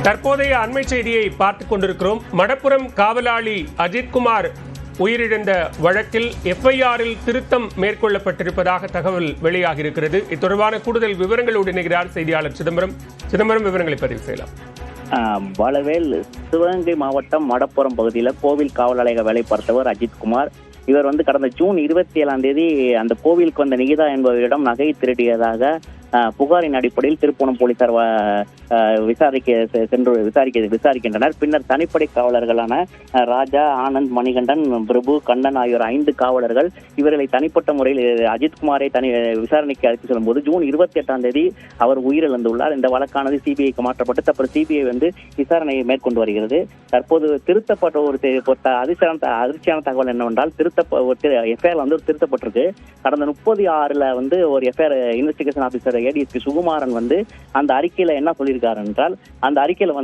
தற்போதைய அண்மை செய்தியை பார்த்துக் கொண்டிருக்கிறோம். மடப்புரம் காவலாளி அஜித்குமார் உயிரிழந்த வழக்கில் எஃப்ஐஆரில் திருத்தம் மேற்கொள்ளப்பட்டிருப்பதாக தகவல் வெளியாகியிருக்கிறது. இது தொடர்பான கூடுதல் விவரங்களோடு இணைகிறார் செய்தியாளர் சிதம்பரம். விவரங்களை பதிவு செய்யலாம். வளவேல் சிவகங்கை மாவட்டம் மடப்புரம் பகுதியில் கோவில் காவலாளியாக வேலை பார்த்தவர் அஜித்குமார். இவர் கடந்த ஜூன் 27 அந்த கோவிலுக்கு வந்த நிகிதா என்பவரிடம் நகை திருடியதாக புகாரின் அடிப்படையில் திருப்புவனம் போலீசார் விசாரிக்கின்றனர். பின்னர் தனிப்படை காவலர்களான ராஜா, ஆனந்த், மணிகண்டன், பிரபு, கண்ணன் ஆகியோர் 5 காவலர்கள் இவர்களை தனிப்பட்ட முறையில் அஜித்குமாரை விசாரணைக்கு அழைத்து செல்லும் போது ஜூன் 28 அவர் உயிரிழந்துள்ளார். இந்த வழக்கானது சிபிஐக்கு மாற்றப்பட்டு தற்போது சிபிஐ விசாரணையை மேற்கொண்டு வருகிறது. தற்போது திருத்தப்பட்ட ஒரு அதிர்ச்சியான தகவல் என்னவென்றால் எஃப்ஐஆர் திருத்தப்பட்டிருக்கு. கடந்த 30/6 ஒரு FIR investigation officer ADSP Sukumaran அந்த அறிக்கையில என்ன சொல்லியிருக்காரு என்றால், அந்த அறிக்கையில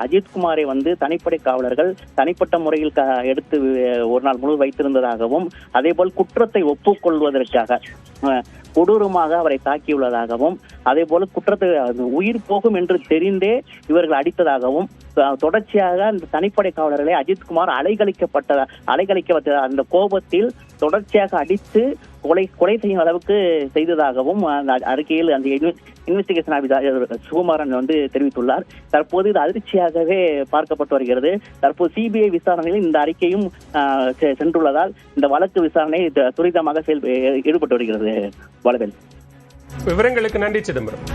அஜித்குமாரை தனிப்படை காவலர்கள் தனிப்பட்ட முறையில் எடுத்து ஒரு நாள் முழு வைத்திருந்ததாகவும், அதே போல் குற்றத்தை ஒப்புக்கொள்வதற்காக கொடூரமாக அவரை தாக்கியுள்ளதாகவும், அதே போல குற்றத்தை உயிர் போகும் என்று தெரிந்தே இவர்கள் அடித்ததாகவும், தொடர்ச்சியாக அந்த தனிப்படை காவலர்களை அஜித்குமார் அலைகழிக்கப்பட்ட அந்த கோபத்தில் தொடர்ச்சியாக அடித்து கொலை செய்யும் அளவுக்கு செய்ததாகவும் அந்த அறிக்கையில் அந்த இன்வெஸ்டிகேஷன் ஆபீசர் சுகுமாரன் தெரிவித்துள்ளார். தற்போது இது அதிர்ச்சியாகவே பார்க்கப்பட்டு வருகிறது. தற்போது சிபிஐ விசாரணையில் இந்த அறிக்கையும் சென்றுள்ளதால் இந்த வழக்கு விசாரணை துரிதமாக ஈடுபட்டு வருகிறது. வளவேல், விவரங்களுக்கு நன்றி சிதம்பரம்.